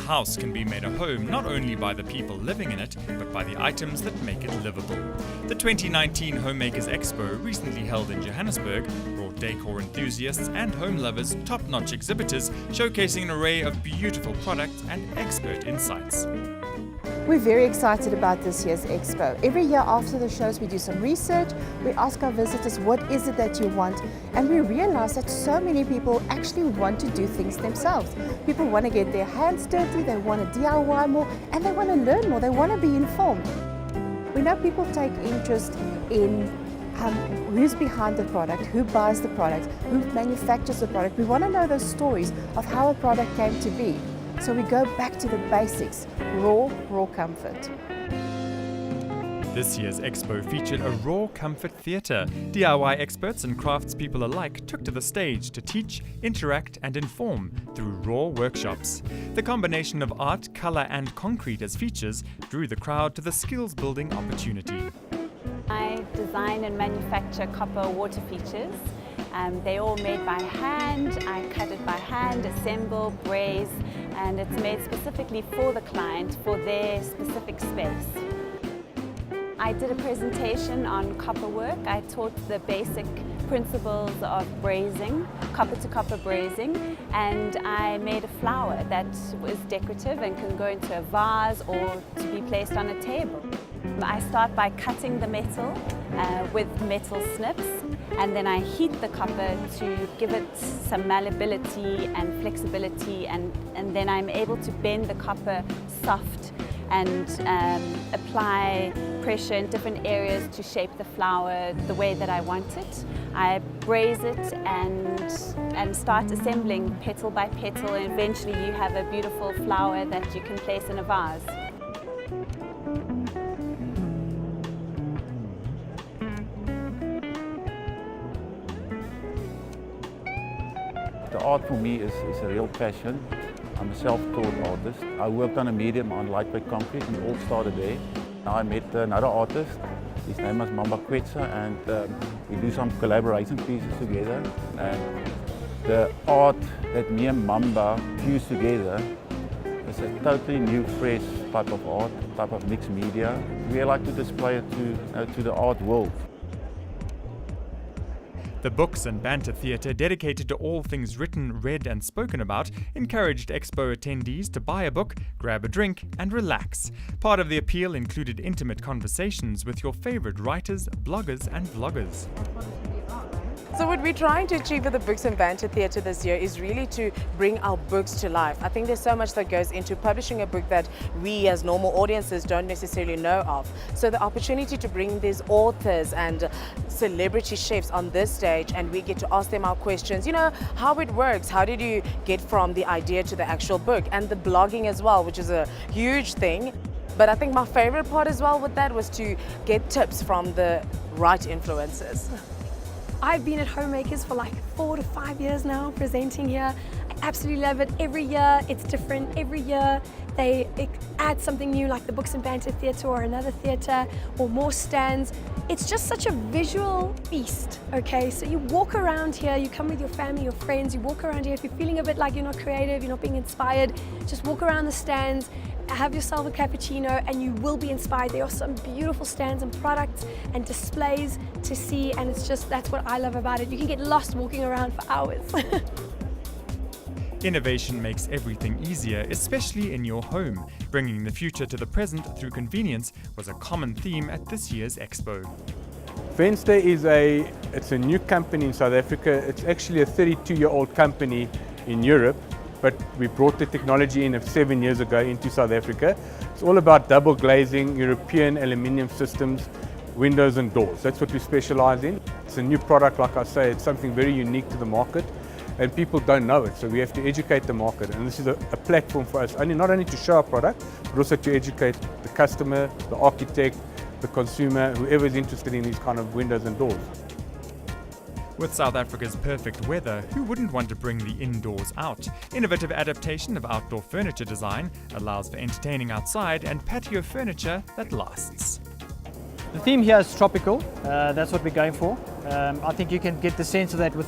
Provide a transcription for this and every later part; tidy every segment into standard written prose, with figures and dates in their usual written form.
house can be made a home not only by the people living in it, but by the items that make it livable. The 2019 Homemakers Expo, recently held in Johannesburg, brought decor enthusiasts and home lovers top-notch exhibitors showcasing an array of beautiful products and expert insights. We're very excited about this year's Expo. Every year after the shows we do some research, we ask our visitors what is it that you want, and we realize that so many people actually want to do things themselves. People want to get their hands dirty, they want to DIY more, and they want to learn more, they want to be informed. We know people take interest in who's behind the product, who buys the product, who manufactures the product. We want to know those stories of how a product came to be. So we go back to the basics, raw comfort. This year's Expo featured a raw comfort theatre. DIY experts and craftspeople alike took to the stage to teach, interact and inform through raw workshops. The combination of art, colour and concrete as features drew the crowd to the skills-building opportunity. I design and manufacture copper water features. They're all made by hand. I cut it by hand, assemble, braze, and it's made specifically for the client, for their specific space. I did a presentation on copper work. I taught the basic principles of brazing, copper to copper brazing, and I made a flower that was decorative and can go into a vase or to be placed on a table. I start by cutting the metal with metal snips, and then I heat the copper to give it some malleability and flexibility, and then I'm able to bend the copper soft and apply pressure in different areas to shape the flower the way that I want it. I braze it and start assembling petal by petal, and eventually you have a beautiful flower that you can place in a vase. The art for me is a real passion. I'm a self-taught artist. I worked on a medium on lightweight concrete. We all started there. Now I met another artist. His name is Mamba Kwetsa, and we do some collaboration pieces together. And the art that me and Mamba fuse together is a totally new, fresh type of art, type of mixed media. We like to display it to the art world. The books and banter theatre, dedicated to all things written, read and spoken about, encouraged Expo attendees to buy a book, grab a drink and relax. Part of the appeal included intimate conversations with your favourite writers, bloggers and vloggers. So what we're trying to achieve with the Books and Banter Theatre this year is really to bring our books to life. I think there's so much that goes into publishing a book that we as normal audiences don't necessarily know of. So the opportunity to bring these authors and celebrity chefs on this stage, and we get to ask them our questions, you know, how it works, how did you get from the idea to the actual book, and the blogging as well, which is a huge thing. But I think my favorite part as well with that was to get tips from the right influencers. I've been at Homemakers for like 4 to 5 years now, presenting here. I absolutely love it. Every year it's different. Every year they add something new, like the Books and Banter Theatre or another theatre or more stands. It's just such a visual feast, okay? So you walk around here, you come with your family, your friends, you walk around here. If you're feeling a bit like you're not creative, you're not being inspired, just walk around the stands, have yourself a cappuccino and you will be inspired. There are some beautiful stands and products and displays to see, and it's just, that's what I love about it. You can get lost walking around for hours. Innovation makes everything easier, especially in your home. Bringing the future to the present through convenience was a common theme at this year's Expo. Venster is it's a new company in South Africa. It's actually a 32-year-old company in Europe, but we brought the technology in 7 years ago into South Africa. It's all about double glazing, European aluminium systems, windows and doors. That's what we specialize in. It's a new product, like I say, it's something very unique to the market, and people don't know it, so we have to educate the market. And this is a platform for us, not only to show our product, but also to educate the customer, the architect, the consumer, whoever is interested in these kind of windows and doors. With South Africa's perfect weather, who wouldn't want to bring the indoors out? Innovative adaptation of outdoor furniture design allows for entertaining outside and patio furniture that lasts. The theme here is tropical, that's what we're going for. I think you can get the sense of that with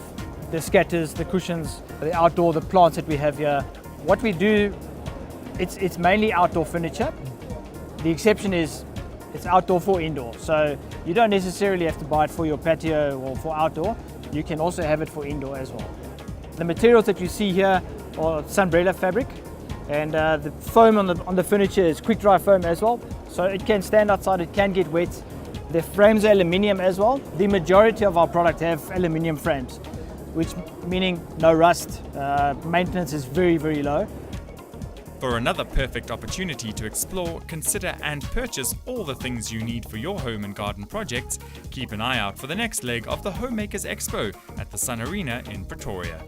the scatters, the cushions, the outdoor, the plants that we have here. What we do It's mainly outdoor furniture. The exception is it's outdoor for indoor. So you don't necessarily have to buy it for your patio or for outdoor. You can also have it for indoor as well. The materials that you see here are sunbrella fabric, and the foam on the furniture is quick dry foam as well. So it can stand outside, it can get wet. The frames are aluminium as well. The majority of our product have aluminium frames, which meaning no rust. Maintenance is very, very low. For another perfect opportunity to explore, consider and purchase all the things you need for your home and garden projects, keep an eye out for the next leg of the HOMEMAKERS Expo at the Sun Arena in Pretoria.